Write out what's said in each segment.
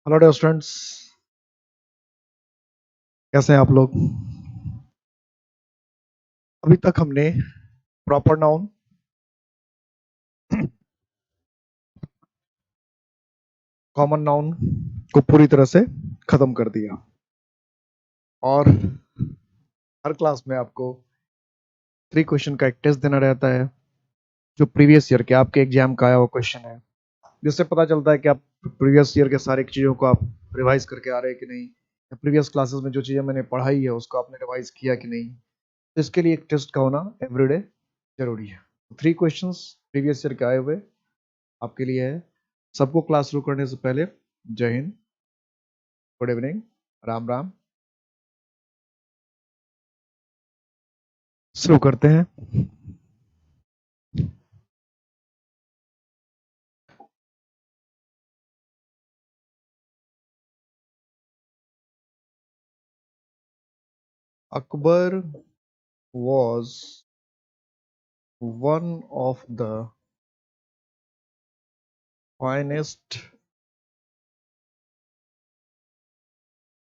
Hello dear students, कैसे हैं आप लोग। अभी तक हमने प्रॉपर नाउन, कॉमन नाउन को पूरी तरह से खत्म कर दिया और हर क्लास में आपको 3 क्वेश्चन का एक टेस्ट देना रहता है जो प्रीवियस ईयर के आपके एग्जाम का आया हुआ क्वेश्चन है, जिससे पता चलता है कि आप प्रीवियस ईयर के सारी चीज़ों को आप रिवाइज करके आ रहे हैं कि नहीं, या प्रीवियस क्लासेस में जो चीज़ें मैंने पढ़ाई है उसको आपने रिवाइज किया कि नहीं। तो इसके लिए एक टेस्ट का होना एवरीडे जरूरी है। 3 क्वेश्चंस प्रीवियस ईयर के आए हुए आपके लिए है। सबको क्लास शुरू करने से पहले जय हिंद, गुड इवनिंग, राम राम। शुरू करते हैं। Akbar was one of the finest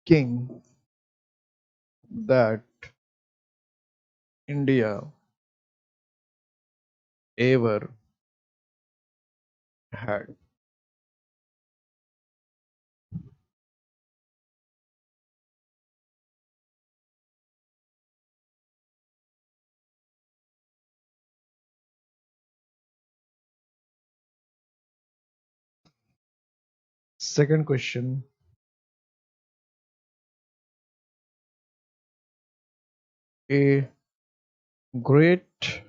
king that India ever had. Second question, a great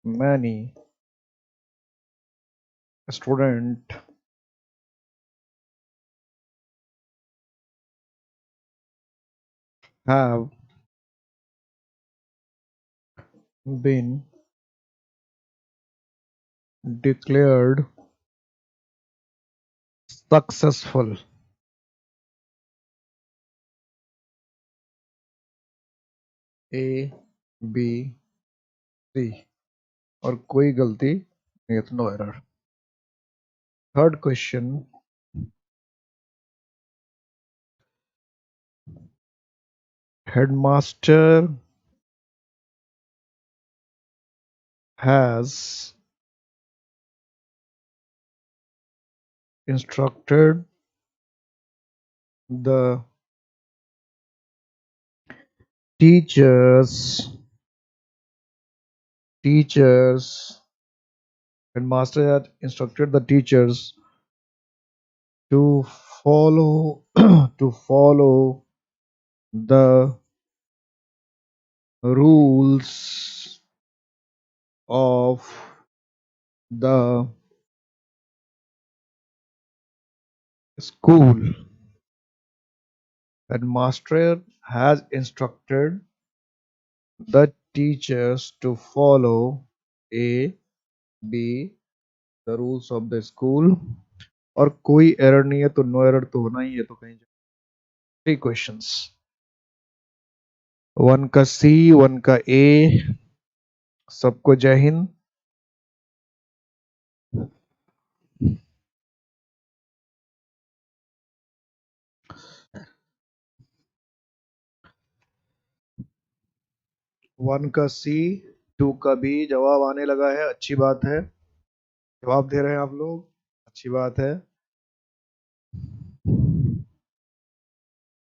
many students have been declared successful. A, B, C और कोई गलती नहीं है तो no error. Third question, headmaster has instructed the teachers headmaster had instructed the teachers to follow to follow the rules of the school. Headmaster has instructed the teachers to follow A, B, the rules of the school और कोई error नहीं है तो no error तो होना ही है तो कहीं 3 क्वेश्चंस, 1 का सी, 1 का ए। सबको जय हिंद। वन का सी, 2 का बी जवाब आने लगा है, अच्छी बात है। जवाब दे रहे हैं आप लोग, अच्छी बात है।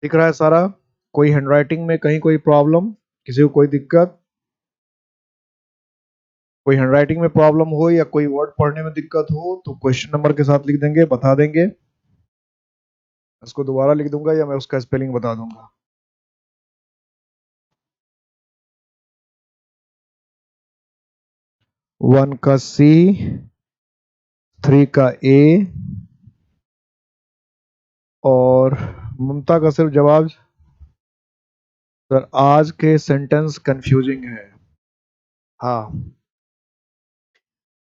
दिख रहा है सारा। कोई हैंडराइटिंग में कहीं कोई प्रॉब्लम, किसी को कोई दिक्कत, कोई हैंडराइटिंग में प्रॉब्लम हो या कोई वर्ड पढ़ने में दिक्कत हो तो क्वेश्चन नंबर के साथ लिख देंगे, बता देंगे। इसको दोबारा लिख दूंगा या मैं उसका स्पेलिंग बता दूंगा। 1 का सी, 3 का ए और ममता का सिर्फ जवाब सर आज के सेंटेंस कंफ्यूजिंग है। हाँ,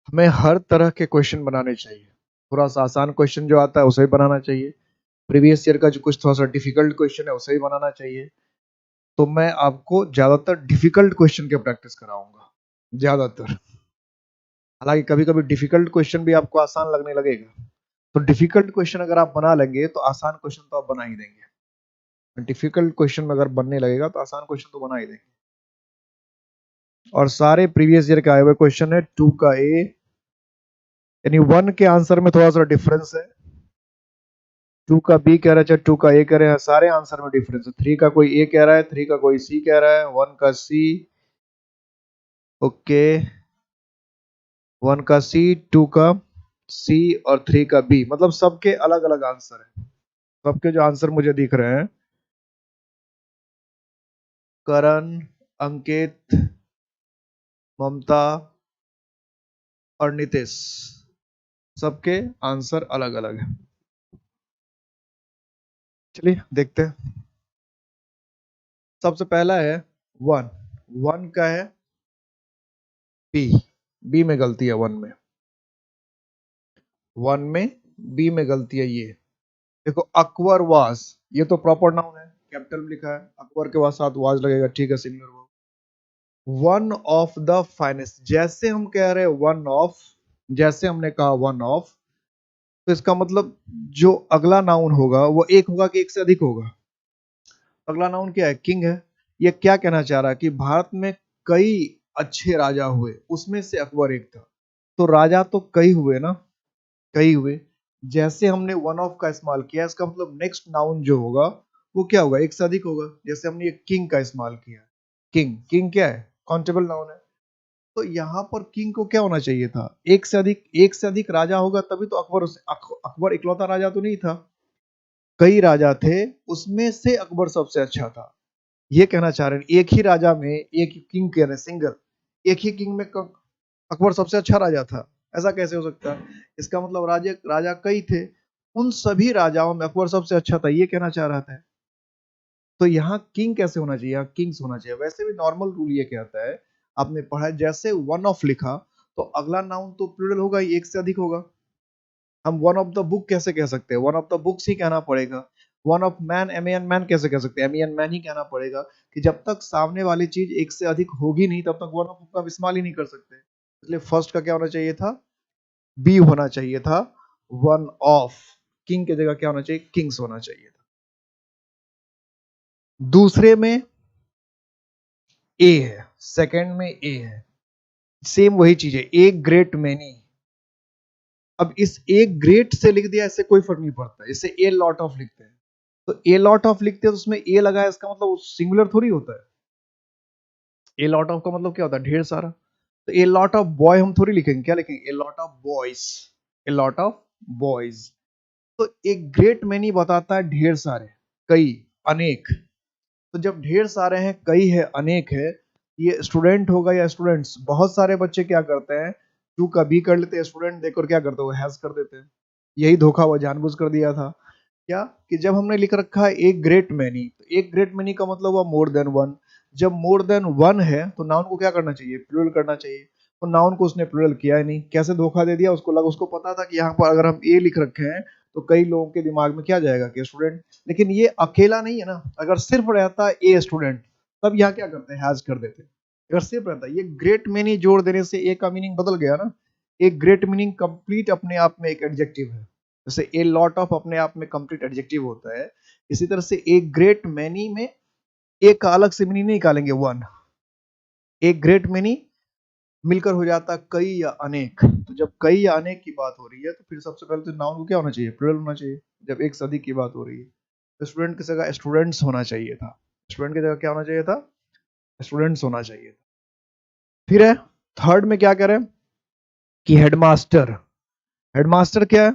हमें हर तरह के क्वेश्चन बनाने चाहिए। थोड़ा सा आसान क्वेश्चन जो आता है उसे भी बनाना चाहिए, प्रीवियस ईयर का जो कुछ थोड़ा सा डिफिकल्ट क्वेश्चन है उसे भी बनाना चाहिए। तो मैं आपको ज्यादातर डिफिकल्ट क्वेश्चन के प्रैक्टिस कराऊंगा, ज्यादातर। हालांकि कभी कभी डिफिकल्ट क्वेश्चन भी आपको आसान लगने लगेगा, तो डिफिकल्ट क्वेश्चन अगर आप बना लेंगे तो आसान क्वेश्चन तो आप बना ही देंगे। डिफिकल्ट क्वेश्चन में अगर बनने लगेगा तो आसान क्वेश्चन तो बना ही देंगे। और सारे प्रीवियस ईयर के आए हुए क्वेश्चन है 2 का ए, यानी 1 के आंसर में थोड़ा सा डिफरेंस है, 2 का बी कह रहा है, चाहे 2 का ए कह रहे हैं, सारे आंसर में डिफरेंस है। 3 का कोई ए कह रहा है, 3 का कोई सी कह रहा है, 1 का सी, ओके, 1 का सी, 2 का सी और 3 का बी, मतलब सबके अलग अलग आंसर है। सबके जो आंसर मुझे दिख रहे हैं, करण, अंकित, ममता और नितेश, सबके आंसर अलग अलग है। चलिए देखते हैं। सबसे पहला है 1, 1 का है बी, बी में गलती है, 1 में, 1 में बी में गलती है। ये देखो अकबर वाज, ये तो प्रॉपर नाउन है, कैपिटल में लिखा है, अकबर के बाद साथ वाज लगेगा, ठीक है, singular verb. One of the finest, जैसे हम कह रहे हैं वन ऑफ, जैसे हमने कहा वन ऑफ, तो इसका मतलब जो अगला नाउन होगा वो एक होगा कि एक से अधिक होगा। अगला नाउन क्या है? किंग है। ये क्या कहना चाह रहा है कि भारत में कई अच्छे राजा हुए, उसमें से अकबर एक था। तो राजा तो कई हुए ना, कई हुए। जैसे हमने वन ऑफ का इस्तेमाल किया, इसका मतलब नेक्स्ट नाउन जो होगा वो क्या होगा? एक से अधिक होगा। जैसे हमने ये किंग का इस्तेमाल किया, किंग, किंग क्या है? काउंटेबल नाउन है। तो यहाँ पर किंग को क्या होना चाहिए था? एक से अधिक, एक से अधिक राजा होगा तभी तो अकबर अकबर इकलौता राजा तो नहीं था, कई राजा थे, उसमें से अकबर सबसे अच्छा था। ये कहना चाह रहे हैं एक ही राजा में एक ही किंग कह रहे हैं, सिंगल, एक ही किंग में अकबर सबसे अच्छा राजा था, ऐसा कैसे हो सकता है? इसका मतलब राजा राजा कई थे, उन सभी राजाओं में अकबर सबसे अच्छा था, ये कहना चाह रहा था। तो यहाँ किंग कैसे होना चाहिए? किंग्स होना चाहिए। वैसे भी नॉर्मल रूल ये कहता है, आपने पढ़ा है, जैसे वन ऑफ लिखा तो अगला नाउन तो प्लूरल होगा ही, एक से अधिक होगा। हम वन ऑफ द बुक कैसे कह सकते हैं? वन ऑफ द बुक्स ही कहना पड़ेगा। One of man, M N man कैसे कह सकते हैं? एम एन मैन ही कहना पड़ेगा, कि जब तक सामने वाली चीज एक से अधिक होगी नहीं तब तक वन ऑफ का इस्तेमाल ही नहीं कर सकते। इसलिए फर्स्ट का क्या होना चाहिए था? बी होना चाहिए था, वन ऑफ। किंग की जगह क्या होना चाहिए? किंग्स होना चाहिए था। दूसरे में ए है, सेकंड में ए है, सेम वही चीज है, एक ग्रेट मैनी। अब इस एक ग्रेट से लिख दिया, इससे कोई फर्क नहीं पड़ता, इसे ए लॉट ऑफ लिखते हैं। तो ए लॉट ऑफ लिखते हैं तो उसमें ए लगा है, इसका मतलब सिंगुलर थोड़ी होता है। ए लॉट ऑफ का मतलब क्या होता है? ढेर सारा। तो ए लॉट ऑफ बॉय हम थोड़ी लिखेंगे, क्या लिखेंगे? A lot of boys, a lot of boys. तो एक ग्रेट मैनी बताता है ढेर सारे, कई, अनेक। तो जब ढेर सारे हैं, कई है, अनेक है, ये स्टूडेंट होगा या स्टूडेंट्स? बहुत सारे बच्चे क्या करते हैं, टू का बी कर लेते हैं, स्टूडेंट देखकर क्या करते हैं, वो हैज कर देते हैं। यही धोखा वो जानबूझ कर दिया था। क्या कि जब हमने लिख रखा है एक ग्रेट मैनी, तो एक ग्रेट मैनी का मतलब हुआ मोर देन वन। जब मोर देन वन है तो नाउन को क्या करना चाहिए? प्लूरल करना चाहिए। तो नाउन को उसने प्लूरल किया ही नहीं, कैसे धोखा दे दिया? उसको लगा, उसको पता था कि यहाँ पर अगर हम ए लिख रखे हैं तो कई लोगों के दिमाग में क्या जाएगा कि स्टूडेंट। लेकिन ये अकेला नहीं है ना, अगर सिर्फ रहता ए स्टूडेंट तब यहाँ क्या करते हैं? हैज कर देते। अगर सिर्फ रहता, ये ग्रेट मैनी जोड़ देने से ए का मीनिंग बदल गया ना। एक ग्रेट मीनिंग कंप्लीट अपने आप में एक एडजेक्टिव है, जैसे ए लॉट ऑफ अपने आप में कंप्लीट एडजेक्टिव होता है, इसी तरह से एक ग्रेट मैनी में एक का अलग से मीनिंग नहीं निकालेंगे वन। एक ग्रेट मैनी मिलकर हो जाता कई या अनेक। तो जब कई या अनेक की बात हो रही है तो फिर सबसे पहले तो नाउन को क्या होना चाहिए? प्लूरल होना चाहिए। जब एक से अधिक की बात हो रही है तो स्टूडेंट की जगह स्टूडेंट्स होना चाहिए था। स्टूडेंट की जगह क्या होना चाहिए था? स्टूडेंट्स होना चाहिए था। फिर है थर्ड में क्या कह रहे हैं कि हेडमास्टर। हेडमास्टर क्या है?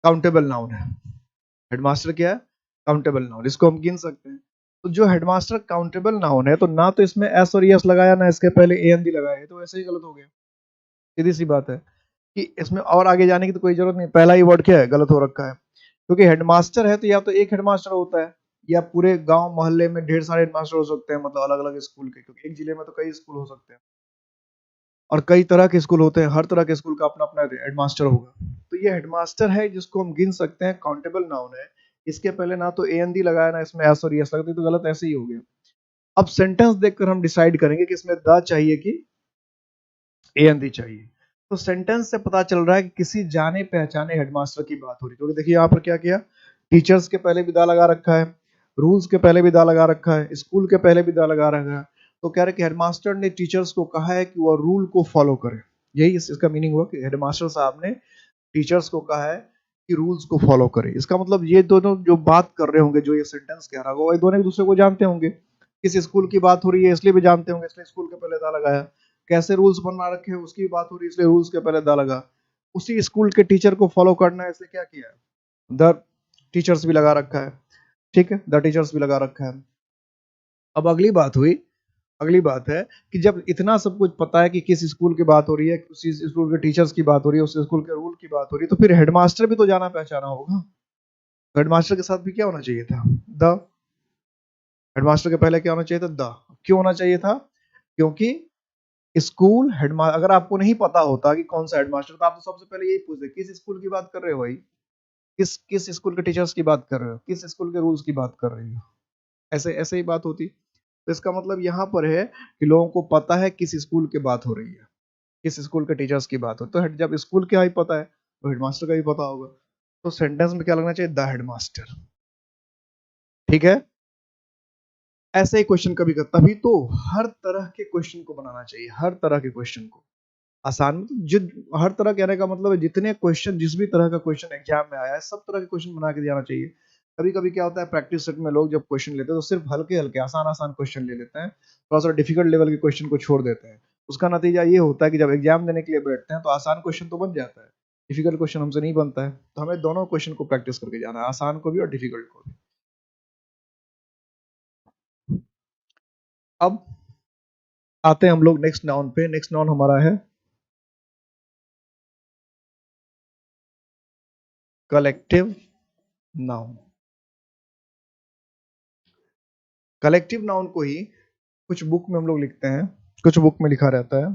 काउंटेबल नाउन है। हेडमास्टर क्या है? काउंटेबल नाउन, इसको हम गिन सकते हैं। तो जो हेडमास्टर काउंटेबल नाउन है, तो ना तो इसमें एस और यस लगाया, ना इसके पहले ए एन डी लगाया, तो ऐसे ही गलत हो गया। सीधी सी बात है कि इसमें और आगे जाने की तो कोई जरूरत नहीं, पहला ही वर्ड क्या है? गलत हो रखा है। क्योंकि हेडमास्टर है तो या तो एक हेडमास्टर होता है, या पूरे गांव मोहल्ले में ढेर सारे हेडमास्टर हो सकते हैं, मतलब अलग अलग स्कूल के, क्योंकि एक जिले में तो कई स्कूल हो सकते हैं और कई तरह के स्कूल होते हैं, हर तरह के स्कूल का अपना अपना हेडमास्टर होगा। तो ये हेडमास्टर है जिसको हम गिन सकते हैं, काउंटेबल नाउन है। इसके पहले ना तो ए एन डी लगाया, ना इसमें एस और यस लगती, तो गलत ऐसे ही हो गया। अब सेंटेंस देखकर हम डिसाइड करेंगे कि इसमें द चाहिए कि ए एन डी चाहिए। तो सेंटेंस से पता चल रहा है कि किसी जाने पहचाने हेडमास्टर की बात हो रही है। क्योंकि देखिए यहाँ पर क्या किया, टीचर्स के पहले भी दा लगा रखा है, रूल्स के पहले भी दा लगा रखा है, स्कूल के पहले भी दा लगा रखा है। तो कह रहे कि हेडमास्टर ने टीचर्स को कहा है कि वह रूल को फॉलो करे। यही इसका मीनिंग हुआ कि हेडमास्टर साहब ने टीचर्स को कहा है कि रूल्स को फॉलो करे। इसका मतलब ये दोनों जो बात कर रहे होंगे, जो ये सेंटेंस कह रहा होगा, ये दोनों एक दूसरे को जानते होंगे। किस स्कूल की बात हो रही है इसलिए भी जानते होंगे, इसलिए स्कूल के पहले दा लगाया। कैसे रूल्स बना रखे हैं उसकी बात हो रही है इसलिए रूल्स के पहले दा लगा। उसी स्कूल के टीचर को फॉलो करना है इसलिए क्या किया, द टीचर्स भी लगा रखा है। ठीक है, द टीचर्स भी लगा रखा है। अब अगली बात हुई, अगली बात है कि जब इतना सब कुछ पता है कि किस स्कूल की बात हो रही है, उसी स्कूल के टीचर्स की बात हो रही है, उस स्कूल के रूल की बात हो रही है, तो फिर हेडमास्टर भी तो जाना पहचाना होगा। हेडमास्टर के साथ भी क्या होना चाहिए था, द। हेडमास्टर के पहले क्या होना चाहिए था, द। क्यों होना चाहिए था, क्योंकि स्कूल हेडमास्टर, अगर आपको नहीं पता होता कि कौन सा हेडमास्टर, तो आप तो सबसे पहले यही पूछते किस स्कूल की बात कर रहे हो भाई, किस किस स्कूल के टीचर्स की बात कर रहे हो, किस स्कूल के रूल्स की बात कर रहे हो। ऐसे ऐसे ही बात होती। तो इसका मतलब यहाँ पर है कि लोगों को पता है किस स्कूल की बात हो रही है, किस स्कूल के टीचर्स की बात हो। तो जब स्कूल का ही पता है तो हेडमास्टर का भी पता होगा। तो सेंटेंस में क्या लगना चाहिए, द हेडमास्टर। ठीक है, ऐसे ही क्वेश्चन कभी कर, तभी तो हर तरह के क्वेश्चन को बनाना चाहिए, हर तरह के क्वेश्चन को। आसान में तो जिद, हर तरह कहने का मतलब है जितने क्वेश्चन, जिस भी तरह का क्वेश्चन एग्जाम में आया है, सब तरह के क्वेश्चन बना के जाना चाहिए। कभी कभी क्या होता है, प्रैक्टिस सेट में लोग जब क्वेश्चन लेते हैं तो सिर्फ हल्के हल्के आसान आसान क्वेश्चन ले लेते हैं, थोड़ा सा डिफिकल्ट लेवल के क्वेश्चन को छोड़ देते हैं। उसका नतीजा ये होता है कि जब एग्जाम देने के लिए बैठते हैं तो आसान क्वेश्चन तो बन जाता है, डिफिकल्ट क्वेश्चन हमसे नहीं बनता है। तो हमें दोनों क्वेश्चन को प्रैक्टिस करके जाना है, आसान को भी और डिफिकल्ट को भी। अब आते हैं हम लोग नेक्स्ट नाउन पे। नेक्स्ट नाउन हमारा है कलेक्टिव नाउन। कलेक्टिव नाउन को ही कुछ बुक में हम लोग लिखते हैं, कुछ बुक में लिखा रहता है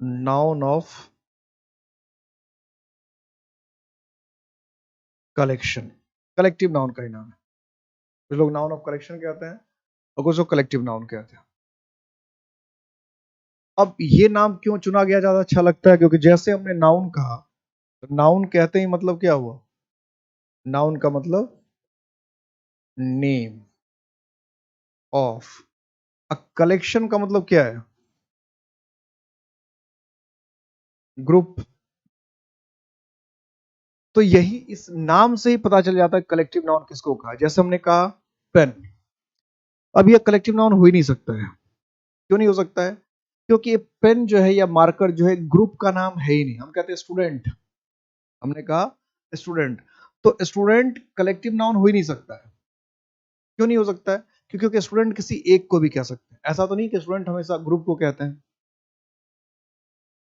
noun of collection. Collective noun का ही नाम है। कुछ लोग नाउन ऑफ कलेक्शन कहते हैं और कुछ लोग कलेक्टिव नाउन कहते हैं। अब ये नाम क्यों चुना गया ज्यादा अच्छा लगता है, क्योंकि जैसे हमने नाउन कहा, तो नाउन कहते ही मतलब क्या हुआ, नाउन का मतलब नेम ऑफ। कलेक्शन का मतलब क्या है, ग्रुप। तो यही इस नाम से ही पता चल जाता है कलेक्टिव नाउन किसको कहा। जैसे हमने कहा पेन, अब यह कलेक्टिव नाउन हो ही नहीं सकता है। क्यों नहीं हो सकता है, क्योंकि पेन जो है या मार्कर जो है ग्रुप का नाम है ही नहीं। हम कहते हैं स्टूडेंट, हमने कहा स्टूडेंट, तो स्टूडेंट कलेक्टिव नाउन हो ही नहीं सकता है। क्यों नहीं हो सकता है, क्योंकि स्टूडेंट किसी एक को भी कह सकते हैं, ऐसा तो नहीं कि स्टूडेंट हमेशा ग्रुप को कहते हैं।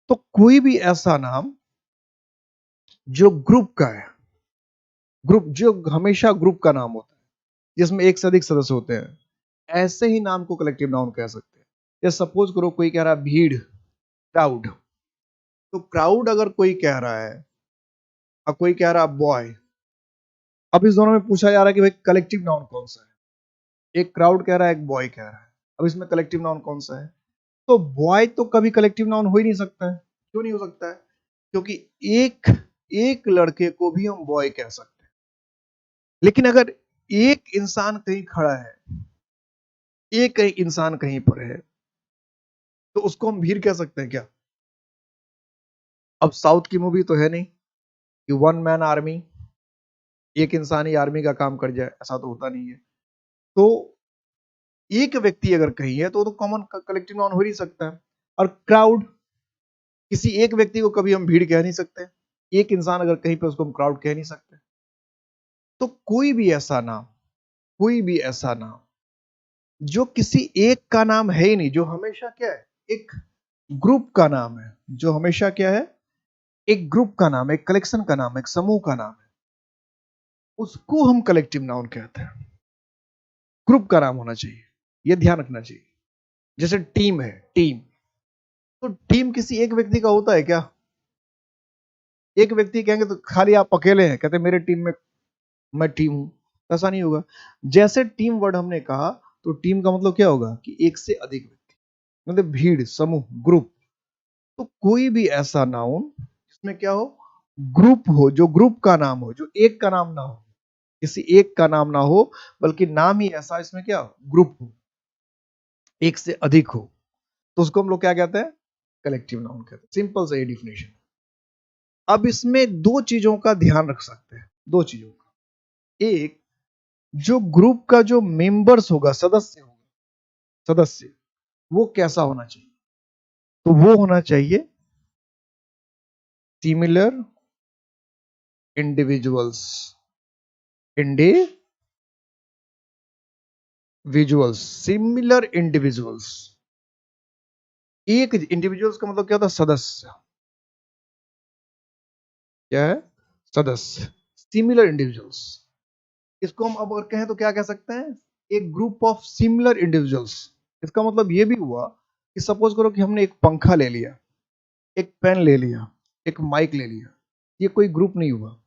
तो कोई भी ऐसा नाम जो ग्रुप का है, ग्रुप जो हमेशा ग्रुप का नाम होता है, जिसमें एक से अधिक सदस्य होते हैं, ऐसे ही नाम को कलेक्टिव नाउन कह सकते हैं। जैसे सपोज करो कोई कह रहा है भीड़, क्राउड, तो क्राउड अगर कोई कह रहा है और कोई कह रहा है बॉय, अब इस दोनों में पूछा जा रहा है कि भाई कलेक्टिव नाउन कौन सा है। एक क्राउड कह रहा है, एक बॉय कह रहा है, अब इसमें कलेक्टिव नाउन कौन सा है। तो बॉय तो कभी कलेक्टिव नाउन हो ही नहीं सकता है। क्यों नहीं हो सकता है, क्योंकि एक एक लड़के को भी हम बॉय कह सकते हैं। लेकिन अगर एक इंसान कहीं खड़ा है, एक इंसान कहीं पर है, तो उसको हम भीड़ कह सकते हैं क्या। अब साउथ की मूवी तो है नहीं कि वन मैन आर्मी, एक इंसान ही आर्मी का काम कर जाए, ऐसा तो होता नहीं है। तो एक व्यक्ति अगर कहीं है तो कॉमन कलेक्टिव नाउन हो ही सकता है। और क्राउड, किसी एक व्यक्ति को कभी हम भीड़ कह नहीं सकते, एक इंसान अगर कहीं पे उसको हम क्राउड कह नहीं सकते। तो कोई भी ऐसा नाम, कोई भी ऐसा नाम जो किसी एक का नाम है ही नहीं, जो हमेशा क्या है, एक ग्रुप का नाम है, जो हमेशा क्या है, एक ग्रुप का नाम है, एक कलेक्शन का नाम है, एक समूह का नाम है, उसको हम कलेक्टिव नाउन कहते हैं। ग्रुप का नाम होना चाहिए, यह ध्यान रखना चाहिए। जैसे टीम है, टीम, तो टीम किसी एक व्यक्ति का होता है क्या। एक व्यक्ति कहेंगे तो खाली आप अकेले हैं, कहते मेरे टीम में मैं टीम हूं, ऐसा नहीं होगा। जैसे टीम वर्ड हमने कहा, तो टीम का मतलब क्या होगा कि एक से अधिक व्यक्ति। मतलब भीड़, समूह, ग्रुप। तो कोई भी ऐसा नाउन जिसमें क्या हो, ग्रुप हो, जो ग्रुप का नाम हो, जो एक का नाम ना हो, किसी एक का नाम ना हो, बल्कि नाम ही ऐसा इसमें क्या हो, ग्रुप हो, एक से अधिक हो, तो उसको हम लोग क्या कहते हैं, कलेक्टिव नाउन कहते हैं। सिंपल सा ये डिफिनेशन। अब इसमें दो चीजों का ध्यान रख सकते हैं, दो चीजों का। एक, जो ग्रुप का जो मेंबर्स होगा, सदस्य होगा, सदस्य, वो कैसा होना चाहिए, तो वो होना चाहिए similar individuals, individuals, similar individuals. एक इंडिविजुअल्स का मतलब क्या होता है, सदस्य, क्या है, सदस्य, सिमिलर इंडिविजुअल्स। इसको हम अब अगर कहें तो क्या कह सकते हैं, एक ग्रुप ऑफ सिमिलर इंडिविजुअल्स। इसका मतलब ये भी हुआ कि सपोज करो कि हमने एक पंखा ले लिया, एक पेन ले लिया, एक माइक ले लिया, ये कोई ग्रुप नहीं हुआ।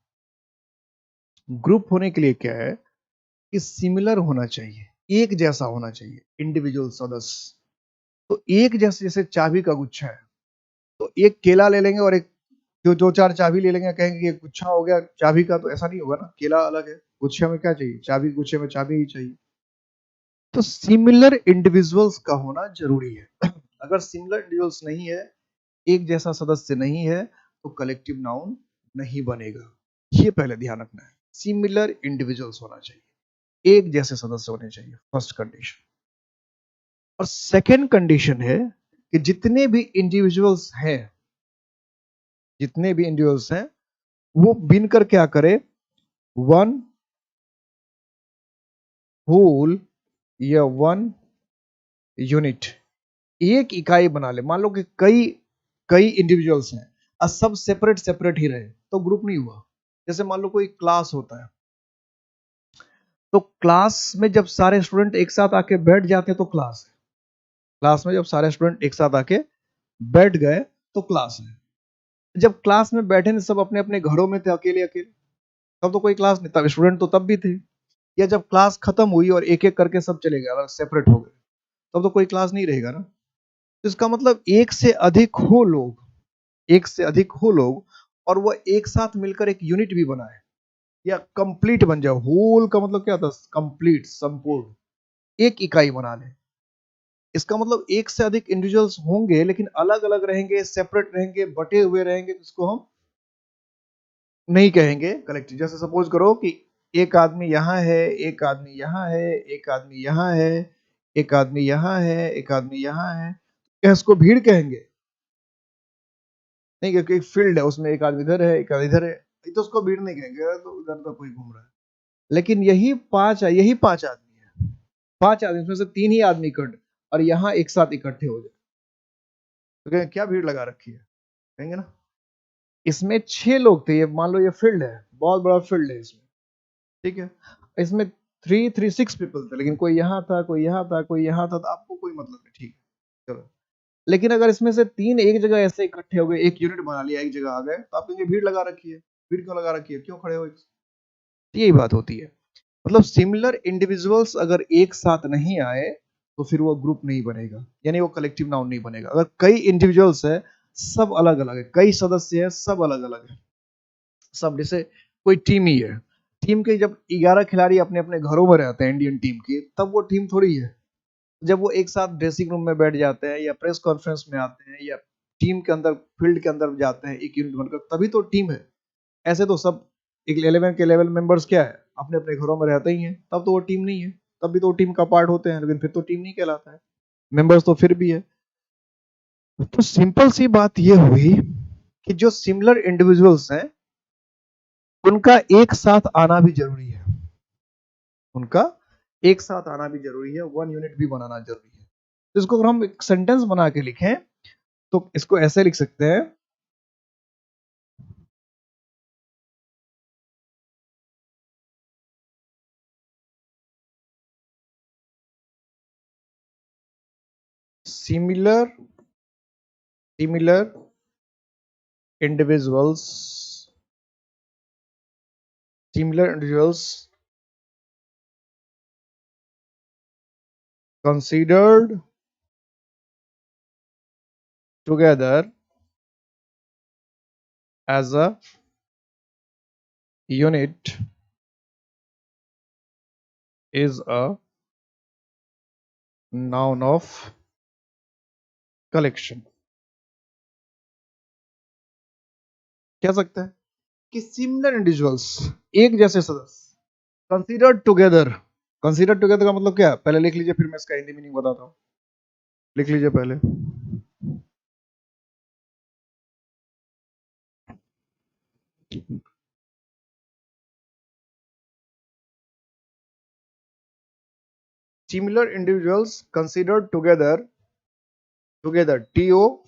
ग्रुप होने के लिए क्या है कि सिमिलर होना चाहिए, एक जैसा होना चाहिए, इंडिविजुअल सदस्य। तो एक जैसे, जैसे चाबी का गुच्छा है, तो एक केला ले लेंगे और एक जो दो चार चाबी ले लेंगे, कहेंगे कि ये गुच्छा हो गया चाबी का, तो ऐसा नहीं होगा ना, केला अलग है, गुच्छे में क्या चाहिए, चाबी, गुच्छे में चाबी ही चाहिए। तो सिमिलर इंडिविजुअल्स का होना जरूरी है। अगर सिमिलर इंडिविजुअल्स नहीं है, एक जैसा सदस्य नहीं है, तो कलेक्टिव नाउन नहीं बनेगा। ये पहले ध्यान रखना है, सिमिलर इंडिविजुअल्स होना चाहिए, एक जैसे सदस्य होने चाहिए, फर्स्ट कंडीशन। और सेकंड कंडीशन है कि जितने भी इंडिविजुअल्स हैं, जितने भी इंडिविजुअल्स हैं, वो बिनकर क्या करे, वन होल या वन यूनिट, एक इकाई बना ले। मान लो कि कई कई इंडिविजुअल्स हैं और सब सेपरेट सेपरेट ही रहे, तो ग्रुप नहीं हुआ। जैसे मान लो कोई क्लास होता है, तो क्लास में जब सारे स्टूडेंट एक साथ आके बैठ जाते हैं तो क्लास है। क्लास में जब सारे स्टूडेंट एक साथ आके बैठ गए तो क्लास है। जब क्लास में बैठे नहीं, सब अपने अपने घरों में थे, अकेले अकेले, तब तो कोई क्लास नहीं, तब स्टूडेंट तो तब भी थे। या जब क्लास खत्म हुई और एक एक करके सब चले गए, अलग सेपरेट हो गए, तब तो कोई क्लास नहीं रहेगा ना। तो इसका मतलब एक से अधिक हो लोग, एक से अधिक हो लोग, और वो एक साथ मिलकर एक यूनिट भी बनाए, या कंप्लीट बन जाए। होल का मतलब क्या था, कंप्लीट, संपूर्ण, एक इकाई बना ले। इसका मतलब एक से अधिक इंडिविजुअल्स होंगे लेकिन अलग अलग रहेंगे, सेपरेट रहेंगे, बटे हुए रहेंगे, जिसको हम नहीं कहेंगे कलेक्टिव। जैसे सपोज करो कि एक आदमी यहाँ है, एक आदमी यहाँ है, एक आदमी यहाँ है, एक आदमी यहाँ है, एक आदमी यहाँ है, क्या इसको भीड़ कहेंगे, नहीं, क्योंकि एक फील्ड है, उसमें एक आदमी इधर है, एक आदमी इधर है, तो उसको भीड़ नहीं कहेंगे, तो इधर तो कोई घूम रहा है। लेकिन यही पांच आदमी है, पांच आदमी, उसमें से तीन ही आदमी इकट्ठे और यहाँ एक साथ इकट्ठे हो जाए, तो कहेंगे क्या भीड़ लगा रखी है, कहेंगे ना। इसमें छह लोग थे, ये मान लो ये फील्ड है, बहुत बड़ा फील्ड है इसमें, ठीक है, इसमें थ्री थ्री सिक्स पीपल थे, लेकिन कोई यहाँ था, कोई यहाँ था, कोई यहाँ था, तो आपको कोई मतलब नहीं, ठीक है, चलो। लेकिन अगर इसमें से तीन एक जगह ऐसे इकट्ठे हो गए, एक यूनिट बना लिया, एक जगह आ गए, तो आप कहेंगे भीड़ लगा रखी है, भीड़ क्यों लगा रखी है, क्यों खड़े हो, यही बात होती है। मतलब सिमिलर इंडिविजुअल्स अगर एक साथ नहीं आए, तो फिर वो ग्रुप नहीं बनेगा, यानी वो कलेक्टिव नाउन नहीं बनेगा। अगर कई इंडिविजुअल्स है, सब अलग अलग है, कई सदस्य है, सब अलग अलग है, सब, जैसे कोई टीम ही है, टीम के जब 11 खिलाड़ी अपने अपने घरों में रहते हैं इंडियन टीम की, तब वो टीम थोड़ी है। जब वो एक साथ ड्रेसिंग रूम में बैठ जाते हैं या प्रेस कॉन्फ्रेंस में आते हैं या टीम के अंदर, फील्ड के अंदर जाते हैं एक यूनिट बनकर, तभी तो टीम है। ऐसे तो सब एक 11 के लेवल मेंबर्स क्या है, अपने अपने घरों में रहते ही हैं, तब तो वो टीम नहीं है, तब भी तो टीम का पार्ट होते हैं, लेकिन फिर तो टीम नहीं कहलाता है, मेंबर्स तो फिर भी है। तो सिंपल सी बात ये हुई कि जो सिमिलर इंडिविजुअल्स हैं, उनका एक साथ आना भी जरूरी है, उनका एक साथ आना भी जरूरी है, वन यूनिट भी बनाना जरूरी है। तो इसको अगर हम एक सेंटेंस बना के लिखें, तो इसको ऐसे लिख सकते हैं, similar similar individuals, similar individuals considered together as a unit is a noun of collection. कह सकते हैं कि सिमिलर इंडिविजुअल्स, एक जैसे सदस्य, कंसीडर टुगेदर का मतलब क्या है? पहले लिख लीजिए, फिर मैं इसका हिंदी मीनिंग बताता हूँ। लिख लीजिए पहले। Similar individuals considered together, T-O-G-E-T-H-E-R,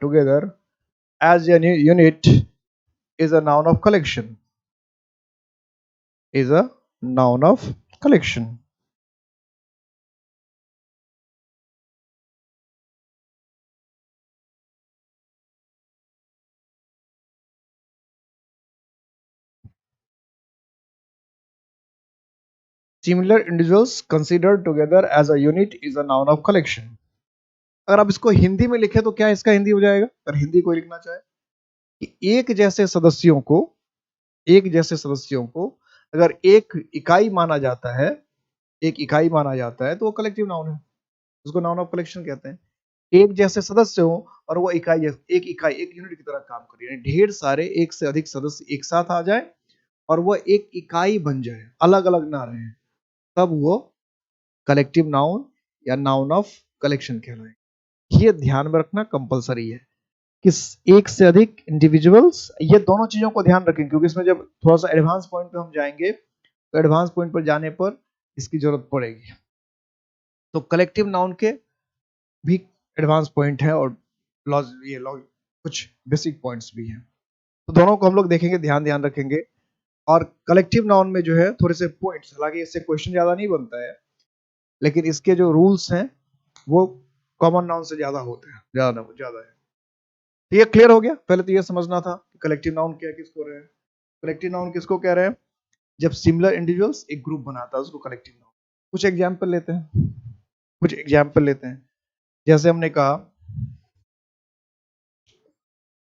together as a unit is a noun of collection. Is a noun of collection. Similar individuals considered together as a unit is a noun of collection. अगर आप इसको हिंदी में लिखे तो क्या इसका हिंदी हो जाएगा? अगर हिंदी कोई लिखना चाहे कि एक जैसे सदस्यों को अगर एक इकाई माना जाता है, तो वो कलेक्टिव नाउन है, उसको नाउन ऑफ कलेक्शन कहते हैं। एक जैसे सदस्य हो और वो एक यूनिट की तरह काम करे, यानी ढेर सारे एक से अधिक सदस्य एक साथ आ जाए और वो एक इकाई बन जाए, अलग अलग ना रहे, तब वो कलेक्टिव नाउन या नाउन ऑफ कलेक्शन कहलाए। ये ध्यान में रखना कंपलसरी है कि एक से अधिक इंडिविजुअल्स, ये दोनों चीजों को ध्यान रखें, क्योंकि इसमें जब थोड़ा सा एडवांस पॉइंट पे हम जाएंगे तो एडवांस पॉइंट पर जाने पर इसकी जरूरत पड़ेगी। तो कलेक्टिव नाउन के भी एडवांस पॉइंट है और कुछ बेसिक पॉइंट्स भी हैं, तो दोनों को हम लोग देखेंगे, ध्यान रखेंगे। और कलेक्टिव नाउन में जो है थोड़े से पॉइंट्स, हालांकि इससे क्वेश्चन ज्यादा नहीं बनता है, लेकिन इसके जो रूल्स हैं वो कॉमन नाउन से ज्यादा होते हैं, ज्यादा है। तो ये क्लियर हो गया? पहले तो ये समझना था कि कलेक्टिव नाउन क्या किसको रहे हैं। कलेक्टिव नाउन किसको कह रहे हैं? जब सिमिलर इंडिविजुअल्स एक ग्रुप बनाता है उसको कलेक्टिव नाउन। कुछ एग्जाम्पल लेते हैं, जैसे हमने कहा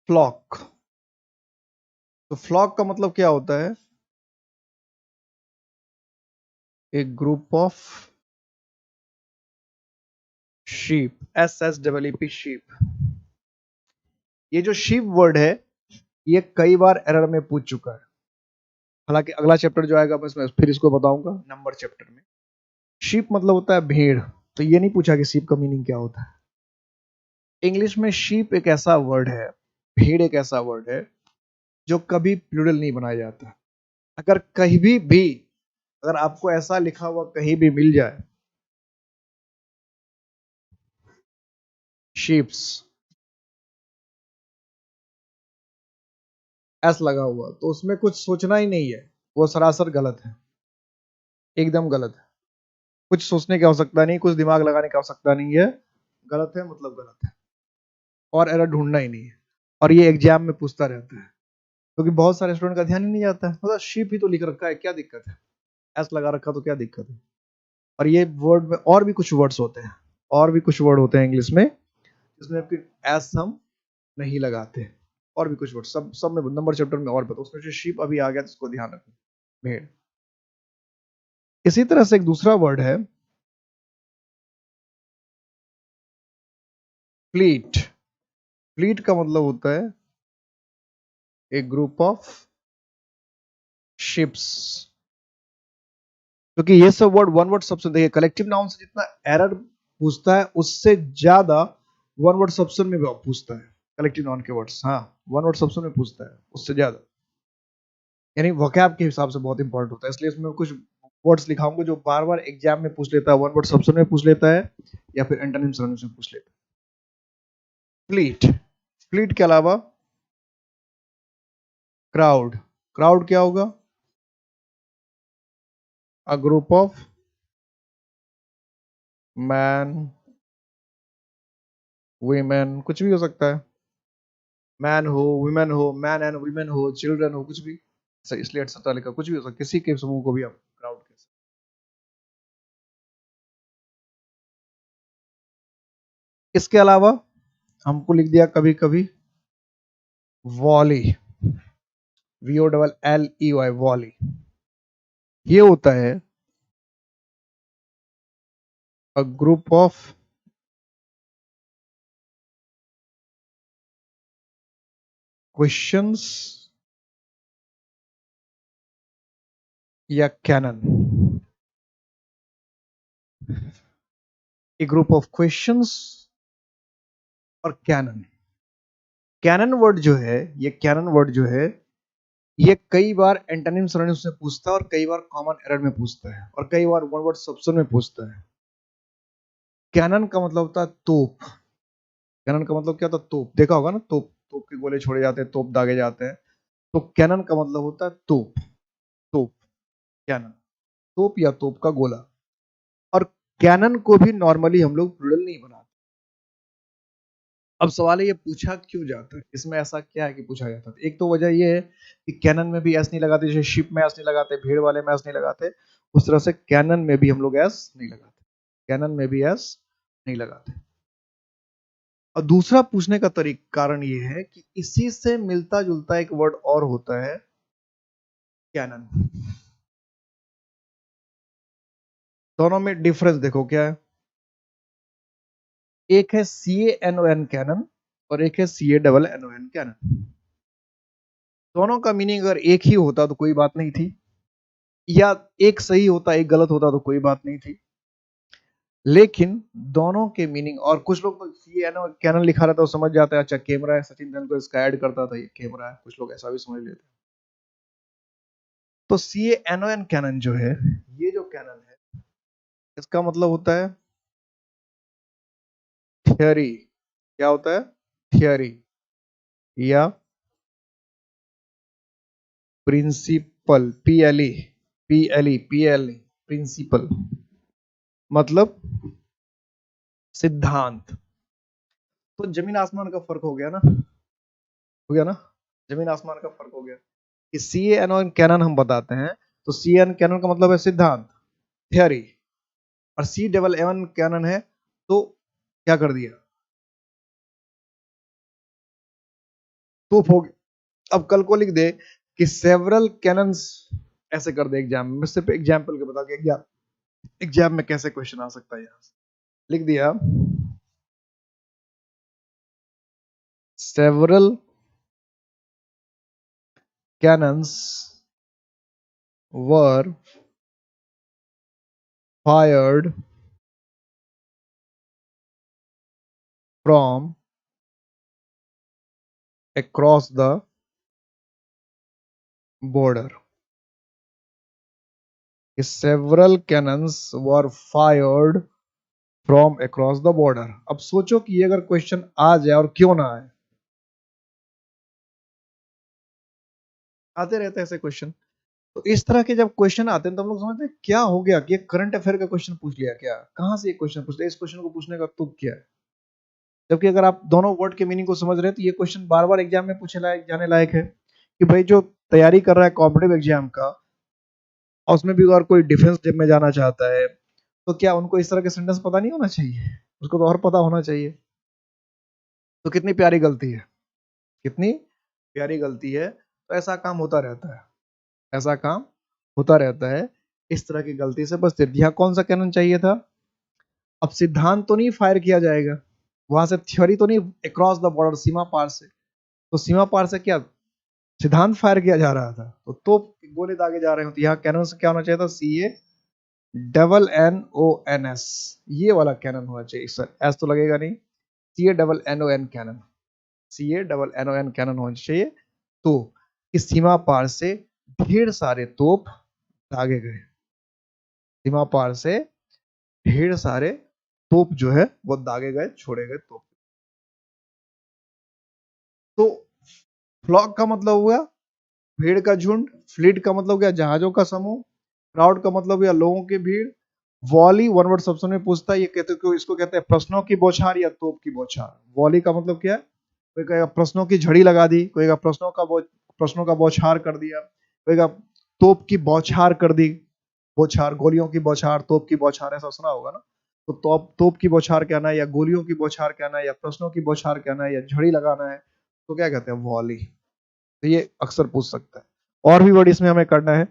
फ्लॉक। तो फ्लॉक का मतलब क्या होता है? एक group of sheep, SSEEP, sheep. ये जो शीप वर्ड है ये कई बार एरर में पूछ चुका है, हालांकि अगला चैप्टर जो आएगा मैं फिर इसको बताऊंगा नंबर चैप्टर में। शीप मतलब होता है भेड़, तो ये नहीं पूछा कि शीप का मीनिंग क्या होता है। इंग्लिश में शीप एक ऐसा वर्ड है, भेड़ एक ऐसा वर्ड है जो कभी प्लूरल नहीं बनाया जाता। अगर कहीं भी अगर आपको ऐसा लिखा हुआ कहीं भी मिल जाए शीप्स एस लगा हुआ, तो उसमें कुछ सोचना ही नहीं है, वो सरासर गलत है, एकदम गलत है। कुछ सोचने की आवश्यकता नहीं, कुछ दिमाग लगाने की आवश्यकता नहीं है, गलत है मतलब गलत है, और एरर ढूंढना ही नहीं है। और ये एग्जाम में पूछता रहता है, क्योंकि बहुत सारे स्टूडेंट का ध्यान ही नहीं जाता है, मतलब शिप ही तो लिख रखा है, क्या दिक्कत है, एस लगा रखा तो क्या दिक्कत है। और ये वर्ड में और भी कुछ वर्ड्स होते हैं, और भी कुछ वर्ड होते हैं इंग्लिश में जिसमें आपकी एस हम नहीं लगाते, और भी कुछ वर्ड सब में नंबर चैप्टर में और बताओ, उसमें जो शिप अभी आ गया तो उसको ध्यान रखें, भेड़। इसी तरह से एक दूसरा वर्ड है फ्लीट। फ्लीट का मतलब होता है एक ग्रुप ऑफ शिप्स। क्योंकि ये सब वर्ड वन वर्ड सबसे, देखिए कलेक्टिव नाउन से जितना एरर पूछता है उससे ज्यादा वन वर्ड सबसे में पूछता है कलेक्टिव नाउन के वर्ड्स। हाँ, वन वर्ड सबसे में पूछता है उससे ज्यादा, यानी वोकैब के हिसाब से बहुत इंपॉर्टेंट होता है। इसलिए इसमें कुछ वर्ड्स लिखाऊंगा जो बार बार एग्जाम में पूछ लेता है, वन वर्ड सबसे में पूछ लेता है या फिर एंटोनिम सिनोनिम्स में पूछ लेता है। फ्लीट, फ्लीट के अलावा क्राउड। क्राउड क्या होगा? अ ग्रुप ऑफ मैन, वीमेन, कुछ भी हो सकता है, मैन हो, वुमेन हो, मैन एंड वुमेन हो, चिल्ड्रन हो, कुछ भी सही, इसलिए एक्सेट्रा लिखा, कुछ भी हो सकता है, किसी के समूह को भी आप क्राउड कह सकते इसके अलावा हमको लिख दिया कभी कभी वॉली, VOLLEY, वॉली। ये होता है अ ग्रुप ऑफ क्वेश्चंस या canon, a group of questions और कैनन। कैनन वर्ड जो है, ये कैनन वर्ड जो है, ये कई बार एंटोनिम सिनोनिम्स में पूछता है और कई बार कॉमन एरर में पूछता है और कई बार वन वर्ड सब्स्टिट्यूशन में पूछता है। कैनन का मतलब होता है तोप। कैनन का मतलब क्या होता है? तोप। देखा होगा ना, तोप, तोप के गोले छोड़े जाते हैं, तोप दागे जाते हैं। तो कैनन का मतलब होता है तोप। तोप, कैनन, तोप या तोप का गोला। और कैनन को भी नॉर्मली हम लोग प्लूरल नहीं बनाते। अब सवाल है ये पूछा क्यों जाता है, इसमें ऐसा क्या है कि पूछा जाता है? एक तो वजह ये है कि कैनन में भी एस नहीं लगाते, जैसे शिप में एस नहीं लगाते, भेड़ वाले में एस नहीं लगाते, उस तरह से कैनन में भी हम लोग एस नहीं लगाते। कैनन में भी एस नहीं लगाते। और दूसरा पूछने का कारण ये है कि इसी से मिलता जुलता एक वर्ड और होता है कैनन। दोनों में डिफरेंस देखो क्या है। एक है CANON कैनन और एक है CANNON कैनन। दोनों का मीनिंग अगर एक ही होता तो कोई बात नहीं थी, या एक सही होता एक गलत होता तो कोई बात नहीं थी। लेकिन दोनों के मीनिंग, और कुछ लोग तो CANON कैनन लिखा रहता है तो समझ जाते हैं अच्छा कैमरा है, सचिन तेंदुलकर इसका ऐड करता था, ये कैमरा है, कुछ लोग ऐसा भी समझ लेते हैं। तो CANON कैनन जो है, ये जो कैनन है, इसका मतलब होता है थियरी। क्या होता है? थियरी या प्रिंसिपल, PLE, प्रिंसिपल मतलब सिद्धांत। तो जमीन आसमान का फर्क हो गया ना, हो गया ना, जमीन आसमान का फर्क हो गया कि CANON कैनन हम बताते हैं तो CANON कैनन का मतलब है सिद्धांत, थियरी, और CANN कैनन है तो क्या कर दिया, तो हो गया। अब कल को लिख दे कि सेवरल कैनन्स, ऐसे कर दे एग्जाम में, सिर्फ एग्जाम्पल के बता के एग्जाम में कैसे क्वेश्चन आ सकता है। यहां से लिख दिया several cannons were fired from across the border. Several cannons were fired from across the border. अब सोचो कि ये अगर क्वेश्चन आ जाए, और क्यों ना आए, आते रहते हैं ऐसे क्वेश्चन। तो इस तरह के जब क्वेश्चन आते हैं तो हम लोग समझते हैं क्या हो गया कि ये करंट अफेयर का क्वेश्चन पूछ लिया क्या, कहां से ये क्वेश्चन पूछ लिया, इस क्वेश्चन को पूछने का तुक क्या है। जबकि अगर आप दोनों वर्ड के मीनिंग को समझ रहे हैं तो ये क्वेश्चन बार बार एग्जाम में पूछे लायक जाने लायक है कि भाई जो तैयारी कर रहा है कॉम्पिटेटिव एग्जाम का, और उसमें भी अगर कोई डिफेंस में जाना चाहता है, तो क्या उनको इस तरह के सेंटेंस पता नहीं होना चाहिए? उसको तो और पता होना चाहिए। तो कितनी प्यारी गलती है, कितनी प्यारी गलती है। तो ऐसा काम होता रहता है, ऐसा काम होता रहता है। इस तरह की गलती से बचते। यहाँ कौन सा कैनन चाहिए था? अब सिद्धांत तो नहीं फायर किया जाएगा, वहां से थ्योरी तो नहीं, अक्रॉस द बॉर्डर, सीमा पार से। तो सीमा पार से क्या सिद्धांत फायर किया जा रहा था, तो गोले दागे जा रहे हो। तो यहाँ कैनन से क्या होना चाहिए था? CANNON, ये वाला कैनन होना चाहिए सर, एस तो लगेगा नहीं। CANNON कैनन, CANNON कैनन होना चाहिए। तो इस सीमा पार से ढेर सारे तोप दागे गए, सीमा पार से ढेर सारे तोप जो है वो दागे गए, छोड़े गए तोप। तो फ्लॉक का मतलब हुआ भीड़ का झुंड, फ्लीट का मतलब क्या, जहाजों का समूह, क्राउड का मतलब या लोगों की भीड़, वॉली वन वर्ड सबसे में पूछता है, ये कहते हैं, इसको कहते हैं प्रश्नों की बौछार या तोप की बौछार। वॉली का मतलब क्या है? कोई कहेगा प्रश्नों की झड़ी लगा दी, कोई कहेगा प्रश्नों का बौछार कर दिया, कोई कहेगा तोप की बौछार कर दी, बौछार, गोलियों की बौछार, तोप की बौछार, ऐसा सुना होगा ना। तो तोप की बौछार कहना है, या गोलियों की बौछार कहना है, या प्रश्नों की बौछार कहना है, या झड़ी लगाना है, तो क्या कहते हैं? वॉली। तो ये अक्सर पूछ सकता है। और भी वर्ड इसमें हमें करना है,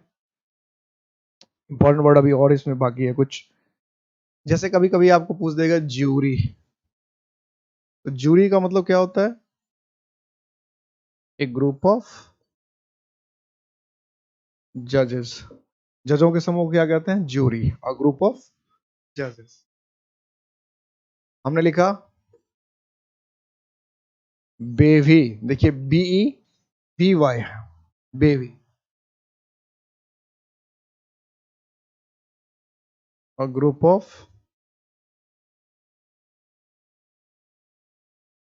इंपॉर्टेंट वर्ड अभी और इसमें बाकी है कुछ। जैसे कभी कभी आपको पूछ देगा ज्यूरी, तो ज्यूरी का मतलब क्या होता है? एक ग्रुप ऑफ जजेस, जजों के समूह को क्या कहते हैं? ज्यूरी। अ ग्रुप ऑफ जजेस। हमने लिखा बेवी, देखिए B E B Y, bevy. A group of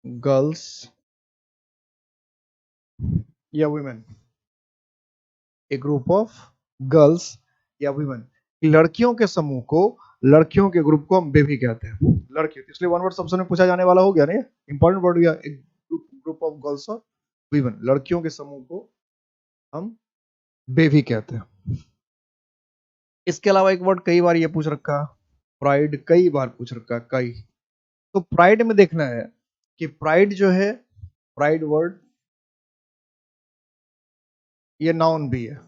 girls या women, a group of girls या वुमेन, लड़कियों के समूह को, लड़कियों के ग्रुप को हम बेबी कहते हैं। लड़कियों, इसलिए वन वर्ड सबसे में पूछा जाने वाला हो गया ना, इंपॉर्टेंट वर्ड गया। एक ग्रुप ऑफ गर्ल्स और वुमेन, लड़कियों के समूह को हम बेबी कहते हैं। इसके अलावा एक वर्ड कई बार ये पूछ रखा, प्राइड, कई बार पूछ रखा, कई। तो प्राइड में देखना है कि प्राइड जो है, प्राइड वर्ड ये नाउन भी है।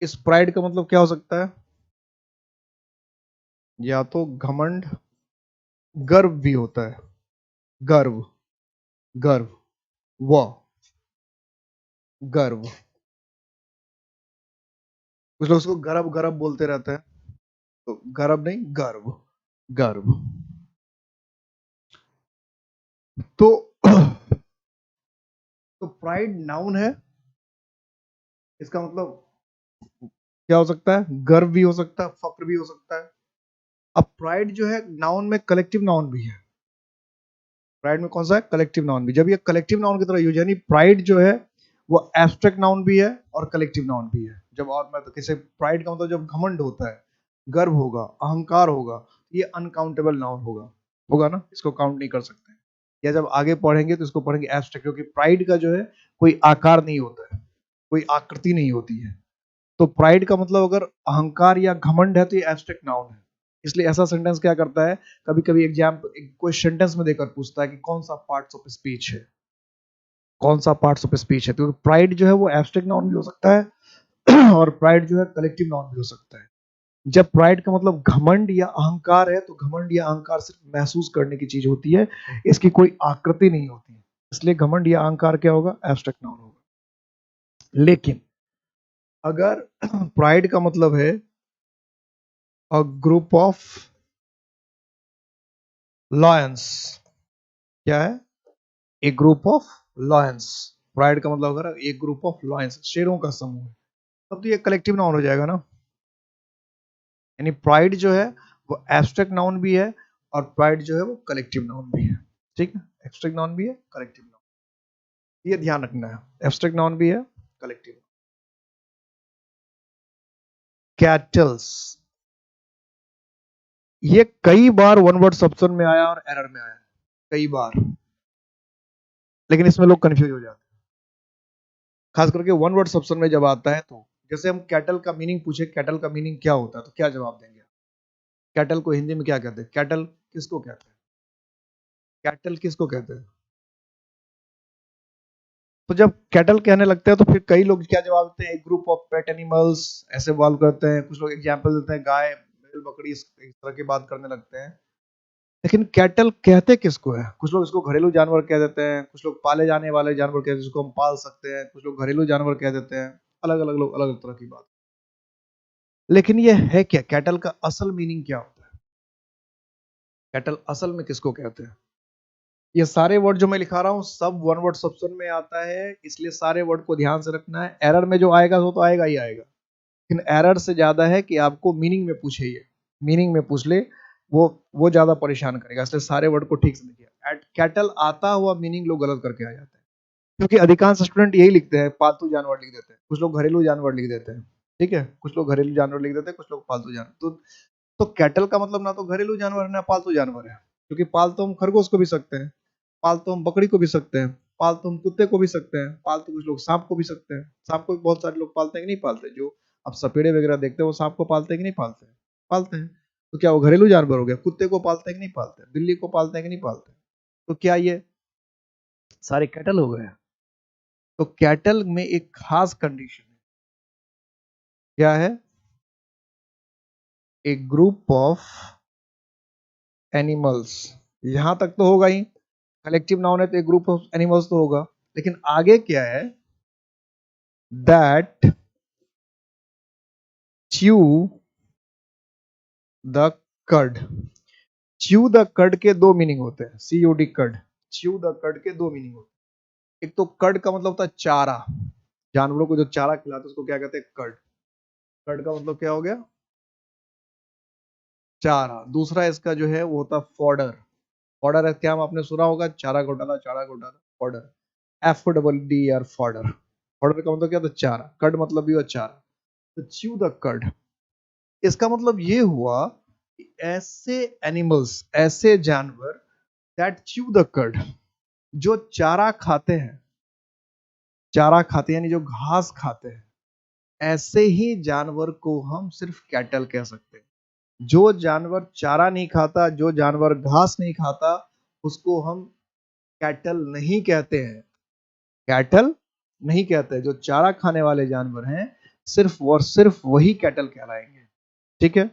इस प्राइड का मतलब क्या हो सकता है? या तो घमंड, गर्व भी होता है, गर्व, गर्व, व गर्व। कुछ लोग उसको गर्व गर्व बोलते रहते हैं, तो गर्व नहीं, गर्व, गर्व। तो तो प्राइड नाउन है, इसका मतलब क्या हो सकता है? गर्व भी हो सकता है, फक्र भी हो सकता है। अब प्राइड जो है नाउन में कलेक्टिव नाउन भी है। प्राइड में कौन सा है? कलेक्टिव नाउन भी। जब ये कलेक्टिव नाउन की तरह यूज, यानी प्राइड जो है वो एब्स्ट्रैक्ट नाउन भी है और कलेक्टिव नाउन भी है। जब, और मैं तो किसे, प्राइड का मतलब जब घमंड होता है, गर्व होगा, अहंकार होगा, ये अनकाउंटेबल नाउन होगा, होगा ना, इसको काउंट नहीं कर सकते। या जब आगे पढ़ेंगे तो इसको पढ़ेंगे एब्स्ट्रैक्ट, क्योंकि प्राइड का जो है कोई आकार नहीं होता है, कोई आकृति नहीं होती है। तो प्राइड का मतलब अगर अहंकार या घमंड है तो ये एब्स्ट्रैक्ट नाउन है। इसलिए ऐसा सेंटेंस क्या करता है, कभी कभी एग्जाम कोई सेंटेंस में देकर पूछता है कि कौन सा पार्ट्स ऑफ स्पीच है, कौन सा पार्ट्स ऑफ स्पीच है। क्योंकि प्राइड जो है वो एब्स्ट्रैक्ट नाउन भी हो सकता है और प्राइड जो है कलेक्टिव नाउन भी हो सकता है। जब प्राइड का मतलब घमंड या अहंकार है, तो घमंड या अहंकार सिर्फ महसूस करने की चीज होती है, इसकी कोई आकृति नहीं होती है। इसलिए घमंड या अहंकार क्या होगा? एब्स्ट्रैक्ट नाउन होगा। लेकिन अगर प्राइड का मतलब है अ ग्रुप ऑफ लॉयंस, क्या है? एक ग्रुप ऑफ लॉयंस। प्राइड का मतलब अगर एक ग्रुप ऑफ लॉयंस, शेरों का समूह है, तब तो ये कलेक्टिव नाउन हो जाएगा ना। यानी प्राइड जो है वो एब्स्ट्रैक्ट नाउन भी है और प्राइड जो है वो कलेक्टिव नाउन भी है। ठीक है, एब्स्ट्रैक्ट नाउन भी है, कलेक्टिव नाउन, ये ध्यान रखना है। एब्स्ट्रैक्ट नाउन भी है, कलेक्टिव। कैटल्स, ये कई बार वन वर्ड सब्सन में आया और एरर में आया, कई बार। लेकिन इसमें लोग कंफ्यूज हो जाते हैं, खास करके वन वर्ड सब्सन में जब आता है तो। जैसे हम कैटल का मीनिंग पूछे, कैटल का मीनिंग क्या होता है, तो क्या जवाब देंगे? कैटल को हिंदी में क्या कहते हैं? कैटल किसको कहते हैं? कैटल किसको कहते हैं? तो जब कैटल कहने लगते हैं तो फिर कई लोग क्या जवाब देते हैं? एक ग्रुप ऑफ पेट एनिमल्स, ऐसे बाल करते हैं। कुछ लोग एग्जाम्पल देते हैं गाय, बैल, बकरी, इस तरह की बात करने लगते हैं। लेकिन कैटल कहते किसको है? कुछ लोग इसको घरेलू जानवर कह देते हैं, कुछ लोग पाले जाने वाले जानवर कहते हैं जिसको हम पाल सकते हैं, कुछ लोग घरेलू जानवर कह देते हैं। अलग अलग लोग अलग अलग तरह की बात। लेकिन ये है क्या? कैटल का असल मीनिंग क्या होता है? कैटल असल में किसको कहते हैं? ये सारे वर्ड जो मैं लिखा रहा हूँ सब वन वर्ड सब्सन में आता है, इसलिए सारे वर्ड को ध्यान से रखना है। एरर में जो आएगा वो तो आएगा ही आएगा, लेकिन एरर से ज्यादा है कि आपको मीनिंग में पूछे, ये मीनिंग में पूछ ले, वो ज्यादा परेशान करेगा। इसलिए सारे वर्ड को ठीक से लिखिए। एट कैटल आता हुआ मीनिंग लोग गलत करके आ जाते हैं, क्योंकि अधिकांश स्टूडेंट यही लिखते हैं, पालतू जानवर लिख देते हैं, कुछ लोग घरेलू जानवर लिख देते हैं। ठीक है, कुछ लोग घरेलू जानवर लिख देते हैं, कुछ लोग पालतू जानवर। तो कैटल का मतलब ना तो घरेलू जानवर है ना पालतू जानवर है, क्योंकि पाल तो हम खरगोश को भी सकते हैं, पाल तो हम बकरी को भी सकते हैं, पाल तो हम कुत्ते को भी सकते हैं, पाल तो कुछ लोग सांप को भी सकते हैं। सांप को भी बहुत सारे लोग पालते हैं कि नहीं पालते? जो आप सपेड़े वगैरह देखते हैं वो सांप को पालते हैं कि नहीं पालते हैं? पालते हैं। तो क्या वो घरेलू जानवर हो गया? कुत्ते को पालते हैं कि नहीं पालते? बिल्ली को पालते हैं कि नहीं पालते? तो क्या ये सारे कैटल हो गए? तो कैटल में एक खास कंडीशन है, क्या है? ए ग्रुप ऑफ एनिमल्स। यहां तक तो होगा ही, कलेक्टिव नाउन है तो एक ग्रुप ऑफ एनिमल्स तो होगा, लेकिन आगे क्या है? दैट च्यू द कड। च्यू द कड के दो मीनिंग होते हैं, CUD कड। च्यू द कड के दो मीनिंग होते हैं। एक तो कड का मतलब होता है चारा, जानवरों को जो चारा खिलाते हैं उसको क्या कहते हैं? कड। कड का मतलब क्या हो गया? चारा। दूसरा इसका जो है वो होता है फॉडर। फॉडर है क्या, हम आपने सुना होगा, चारा घोटाला, चारा घोटाला, फॉडर। FODDER, fodder. फॉडर का मतलब क्या होता है? चारा। कड मतलब भी हुआ चारा। तो च्यू द कड, इसका मतलब ये हुआ कि ऐसे एनिमल्स, ऐसे जानवर, दैट च्यू द कड, जो चारा खाते हैं, चारा खाते हैं यानी जो घास खाते हैं, ऐसे ही जानवर को हम सिर्फ कैटल कह सकते हैं। जो जानवर चारा नहीं खाता, जो जानवर घास नहीं खाता, उसको हम कैटल नहीं कहते हैं। कैटल नहीं कहते। जो चारा खाने वाले जानवर हैं, सिर्फ और सिर्फ वही कैटल कहलाएंगे। ठीक है।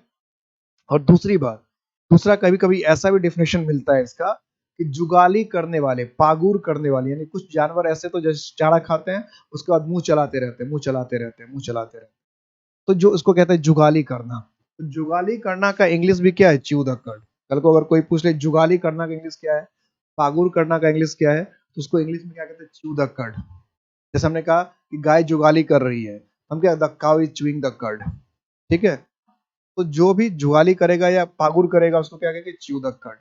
और दूसरी बात, दूसरा कभी कभी ऐसा भी डेफिनेशन मिलता है इसका कि जुगाली करने वाले, पागुर करने वाले, यानी कुछ जानवर ऐसे तो जैसे चारा खाते हैं उसके बाद मुंह चलाते रहते हैं, मुंह चलाते रहते हैं, मुंह चलाते रहते हैं, तो जो इसको कहते हैं जुगाली करना। तो जुगाली करना का इंग्लिश भी क्या है? च्यू द कड। कल को अगर कोई पूछ ले जुगाली करना का इंग्लिश क्या है, पागुर करना का इंग्लिश क्या है, तो उसको इंग्लिश में क्या कहते हैं? च्यू द कड। जैसे हमने कहा कि गाय जुगाली कर रही है, हम क्या, the cow is chewing the curd. ठीक है। तो जो भी जुगाली करेगा या पागुर करेगा उसको क्या कहेंगे? Chew the curd.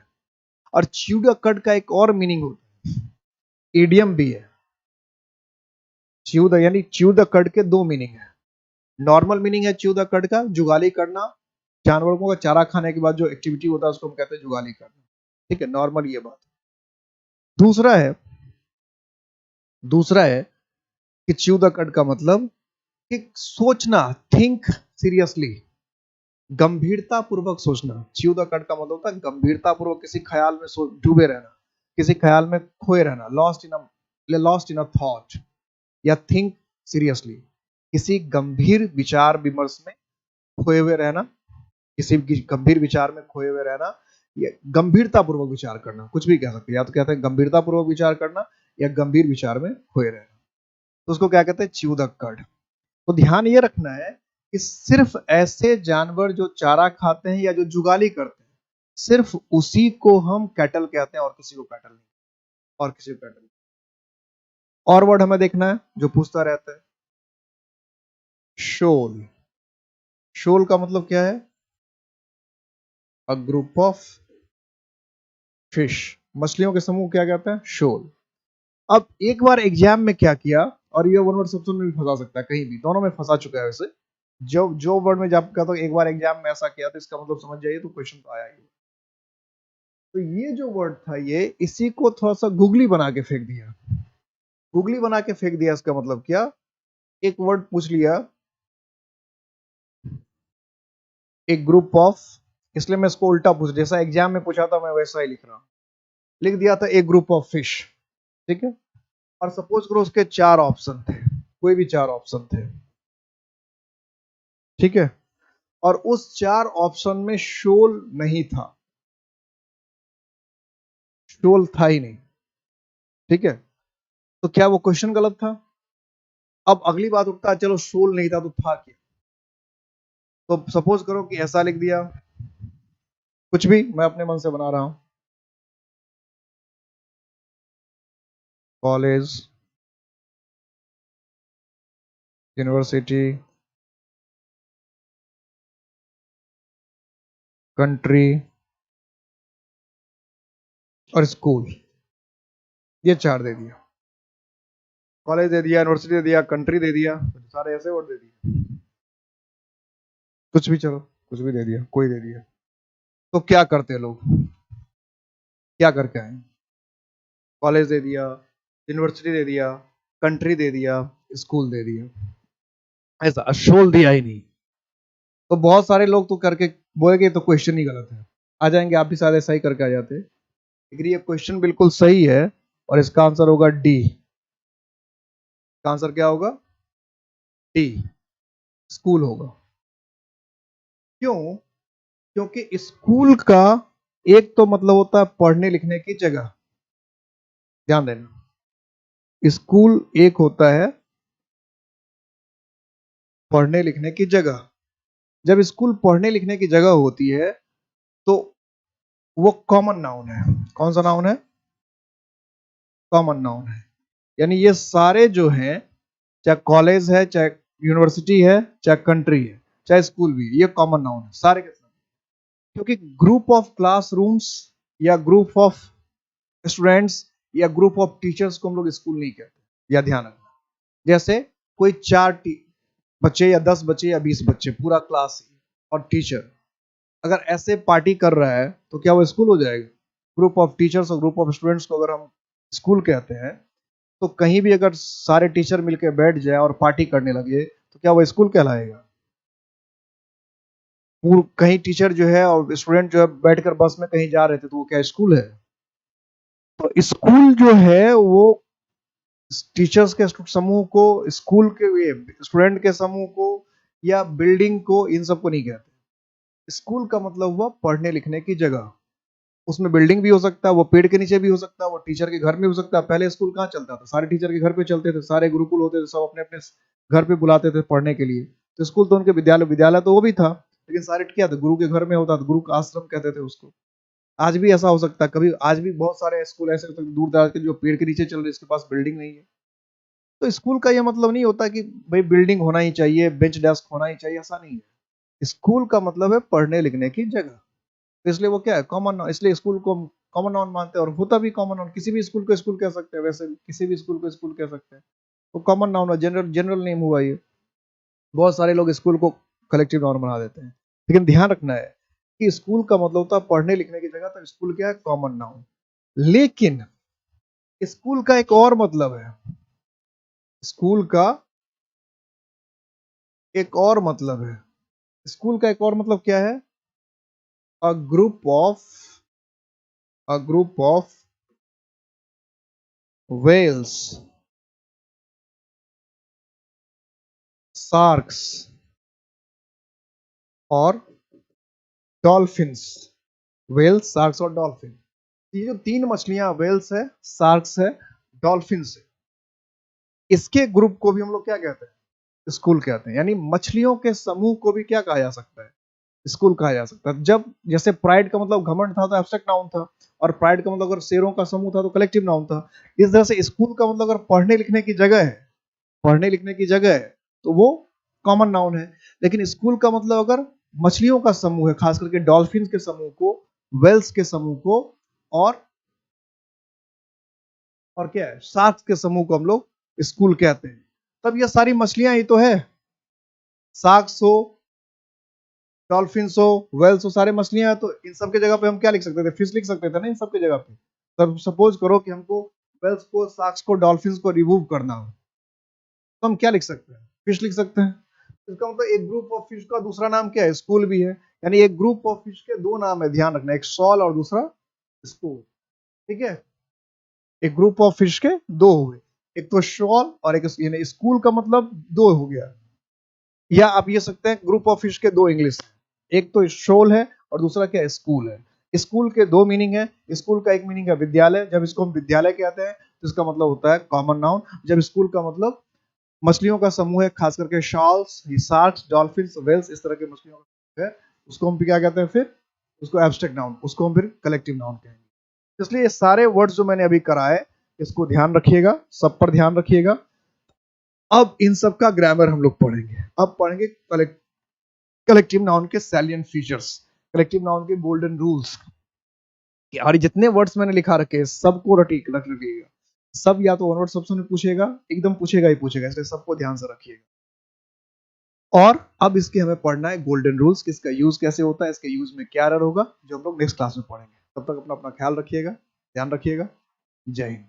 और च्यू द कर्ड का एक और मीनिंग होता है, इडियम भी है। च्यू द यानी च्यू द कर्ड के दो मीनिंग है। नॉर्मल मीनिंग है च्यू द कर्ड का, जुगाली करना, जानवरों का चारा खाने के बाद जो एक्टिविटी होता है उसको हम कहते हैं जुगाली करना। ठीक है, नॉर्मल ये बात। दूसरा है, दूसरा है कि च्यू द कर्ड का मतलब कि सोचना, थिंक सीरियसली, गंभीरता पूर्वक सोचना। च्यू द कट का मतलब होता है गंभीरता पूर्वक किसी ख्याल में डूबे रहना, किसी ख्याल में खोए रहना, लॉस्ट इन अ थॉट या थिंक सीरियसली, किसी गंभीर विचार विमर्श में खोए हुए रहना, किसी गंभीर विचार में खोए हुए रहना, या गंभीरता पूर्वक विचार करना, कुछ भी कह सकते हैं, या तो कहते हैं गंभीरता पूर्वक विचार करना या गंभीर विचार में खोए रहना, तो उसको क्या कहते हैं? च्यू द कड। तो ध्यान ये रखना है कि सिर्फ ऐसे जानवर जो चारा खाते हैं या जो जुगाली करते हैं, सिर्फ उसी को हम कैटल कहते हैं, और किसी को कैटल नहीं, और किसी को कैटल नहीं। और वर्ड हमें देखना है जो पूछता रहता है, शोल। शोल का मतलब क्या है? A group of fish. मछलियों के समूह क्या कहते हैं? शोल। अब एक बार एग्जाम में क्या किया, और ये वन वर्ड सब्सोन में भी फंसा सकता है, कहीं भी, दोनों में फंसा चुका है वैसे। जो जो वर्ड में जब कहता हूं एक बार एग्जाम में ऐसा किया तो इसका मतलब समझ जाइए, तो क्वेश्चन तो आया ही। तो ये जो वर्ड था, ये इसी को थोड़ा सा गुगली बना के फेंक दिया। गुगली बना के फेंक दिया, इसका मतलब क्या? एक वर्ड पूछ लिया, एक ग्रुप ऑफ, इसलिए मैं इसको उल्टा पूछ, जैसा एग्जाम में पूछा था मैं वैसा ही लिख रहा हूं। लिख दिया था एक ग्रुप ऑफ फिश। ठीक है। और सपोज करो उसके चार ऑप्शन थे, कोई भी चार ऑप्शन थे। ठीक है। और उस चार ऑप्शन में शोल नहीं था, शोल था ही नहीं। ठीक है। तो क्या वो क्वेश्चन गलत था? अब अगली बात उठता है, चलो शोल नहीं था तो था क्या? तो सपोज करो कि ऐसा लिख दिया, कुछ भी मैं अपने मन से बना रहा हूं, कॉलेज, यूनिवर्सिटी, कंट्री और स्कूल, ये चार दे दिया। कॉलेज दे दिया, यूनिवर्सिटी दे दिया, कंट्री दे दिया, सारे ऐसे वर्ड दे दिए, कुछ भी, चलो कुछ भी दे दिया, कोई दे दिया। तो क्या करते लोग, क्या करके आए? कॉलेज दे दिया, यूनिवर्सिटी दे दिया, कंट्री दे दिया, स्कूल दे दिया, ऐसा शोल दिया ही नहीं। तो बहुत सारे लोग तो करके बोलेंगे तो क्वेश्चन ही गलत है। आ जाएंगे आप भी शायद ऐसा ही करके आ जाते, लेकिन ये क्वेश्चन बिल्कुल सही है और इसका आंसर होगा डी। इसका आंसर क्या होगा? डी, स्कूल होगा। क्यों? क्योंकि स्कूल का एक तो मतलब होता है पढ़ने लिखने की जगह, ध्यान देना। स्कूल एक होता है पढ़ने लिखने की जगह। जब स्कूल पढ़ने लिखने की जगह होती है तो वो कॉमन नाउन है। कौन सा नाउन है? कॉमन नाउन है। यानी ये सारे जो हैं, चाहे कॉलेज है, चाहे यूनिवर्सिटी है, चाहे कंट्री है, चाहे स्कूल भी, ये कॉमन नाउन है सारे के सारे। क्योंकि ग्रुप ऑफ क्लासरूम्स या ग्रुप ऑफ स्टूडेंट्स या ग्रुप ऑफ टीचर्स को हम लोग स्कूल नहीं कहते, या ध्यान रखना। जैसे कोई 4 बच्चे या 10 बच्चे या 20 बच्चे, पूरा क्लास और टीचर अगर ऐसे पार्टी कर रहा है तो क्या वो स्कूल हो जाएगा? ग्रुप ऑफ टीचर्स और ग्रुप ऑफ स्टूडेंट्स को अगर हम स्कूल कहते हैं, तो कहीं भी अगर सारे टीचर मिलकर बैठ जाए और पार्टी करने लगे तो क्या वो स्कूल कहलाएगा? कहीं टीचर जो है और स्टूडेंट जो है बैठकर बस में कहीं जा रहे थे तो वो क्या स्कूल है? तो स्कूल जो है वो टीचर्स के समूह को, स्कूल के स्टूडेंट के समूह को या बिल्डिंग को, इन सबको नहीं कहते। स्कूल का मतलब हुआ पढ़ने लिखने की जगह। उसमें बिल्डिंग भी हो सकता है, वो पेड़ के नीचे भी हो सकता है, वो टीचर के घर में हो सकता है। पहले स्कूल कहाँ चलता था? सारे टीचर के घर पे चलते थे, सारे गुरुकुल होते थे, सब अपने अपने घर पे बुलाते थे पढ़ने के लिए। तो स्कूल तो उनके विद्यालय, विद्यालय तो वो भी था, लेकिन सारे क्या था? गुरु के घर में होता था, गुरु का आश्रम कहते थे उसको। आज भी ऐसा हो सकता है, कभी आज भी बहुत सारे स्कूल ऐसे होते हैं दूर दराज के जो पेड़ के नीचे चल रहे, इसके पास बिल्डिंग नहीं है। तो स्कूल का यह मतलब नहीं होता कि भाई बिल्डिंग होना ही चाहिए, बेंच डेस्क होना ही चाहिए, ऐसा नहीं है। स्कूल का मतलब है पढ़ने लिखने की जगह। तो इसलिए वो क्या है? Common noun. इसलिए स्कूल को हम कॉमन नाउन मानते हैं और होता भी कॉमन नाउन। किसी भी स्कूल को स्कूल कह सकते हैं, वैसे किसी भी स्कूल को स्कूल कह सकते हैं। तो कॉमन नाउन है, जनरल जनरल नेम हुआ ये। बहुत सारे लोग स्कूल को कलेक्टिव नाउन बना देते हैं, लेकिन ध्यान रखना है कि स्कूल का मतलब होता है पढ़ने लिखने की जगह, तो स्कूल क्या है? Common noun. लेकिन स्कूल का एक और मतलब है, स्कूल का एक और मतलब है। स्कूल का एक और मतलब क्या है? A group of a group of whales, sharks और डॉल्फिन्स। वेल्स, शार्क्स और डॉल्फिन, ये जो 3 मछलियां, वेल्स है, शार्क्स है, डॉल्फिन्स है, इसके ग्रुप को भी हम लोग क्या कहते हैं? स्कूल कहते हैं। यानी मछलियों के समूह को भी क्या कहा जा सकता है? स्कूल कहा जा सकता है। जब जैसे प्राइड का मतलब घमंड था तो एब्स्ट्रैक्ट नाउन था, और प्राइड का मतलब अगर शेरों का समूह था तो कलेक्टिव नाउन था। इस तरह से स्कूल का मतलब अगर पढ़ने लिखने की जगह है, पढ़ने लिखने की जगह है, तो वो कॉमन नाउन है। लेकिन स्कूल का मतलब अगर मछलियों का समूह है, खास करके डॉल्फिन के समूह को, वेल्स के समूह को, और क्या है? शार्क्स के समूह को हम लोग स्कूल कहते हैं। तब ये सारी मछलियां ही तो है। शार्क्स हो, डॉल्फिन हो, वेल्स हो, सारे मछलियां हैं। तो इन सब की जगह पे हम क्या लिख सकते थे? फिश लिख सकते थे ना इन सब की जगह पे। तब सपोज करो कि हमको वेल्स को, शार्क्स को, डॉल्फिन को रिमूव करना हो, तो हम क्या लिख सकते हैं? फिश लिख सकते हैं। इसका मतलब एक ग्रुप ऑफ फिश का दूसरा नाम क्या है? स्कूल भी है। यानी एक ग्रुप ऑफ फिश के 2 नाम है, ध्यान रखना, एक सॉल और दूसरा स्कूल। ठीक है, एक ग्रुप ऑफ फिश के 2 हुए, एक तो शॉल और एक स्कूल का मतलब 2 हो गया। या आप ये सकते हैं ग्रुप ऑफ फिश के 2 इंग्लिश, एक तो शोल है और दूसरा क्या है? स्कूल है। स्कूल के 2 मीनिंग है। स्कूल का एक मीनिंग है विद्यालय, जब इसको हम विद्यालय कहते हैं तो इसका मतलब होता है कॉमन नाउन। जब स्कूल का मतलब मछलियों का समूह है, खास करके शॉल्स, शार्क्स, डॉल्फिन, वेल्स, इस तरह के मछलियों का है, उसको हम क्या कहते हैं? फिर उसको एब्स्ट्रैक्ट नाउन, उसको हम फिर कलेक्टिव नाउन कहेंगे। इसलिए ये सारे वर्ड्स जो मैंने अभी कराए, इसको ध्यान रखिएगा, सब पर ध्यान रखिएगा। अब इन सब का ग्रामर हम लोग पढ़ेंगे। अब पढ़ेंगे कलेक्टिव नाउन के सैलिएंट फीचर्स, कलेक्टिव नाउन के गोल्डन रूल्स। और जितने वर्ड्स मैंने लिखा रखे सबको रख रखिएगा। सब या तो वन वर्ड सबसे पूछेगा, एकदम पूछेगा ही पूछेगा, इसलिए सबको ध्यान से रखिएगा। और अब इसके हमें पढ़ना है गोल्डन रूल्स, किसका यूज कैसे होता है, इसके यूज में क्या एरर होगा, जो हम लोग नेक्स्ट क्लास में पढ़ेंगे। तब तक अपना अपना ख्याल रखिएगा, ध्यान रखिएगा। जय हिंद।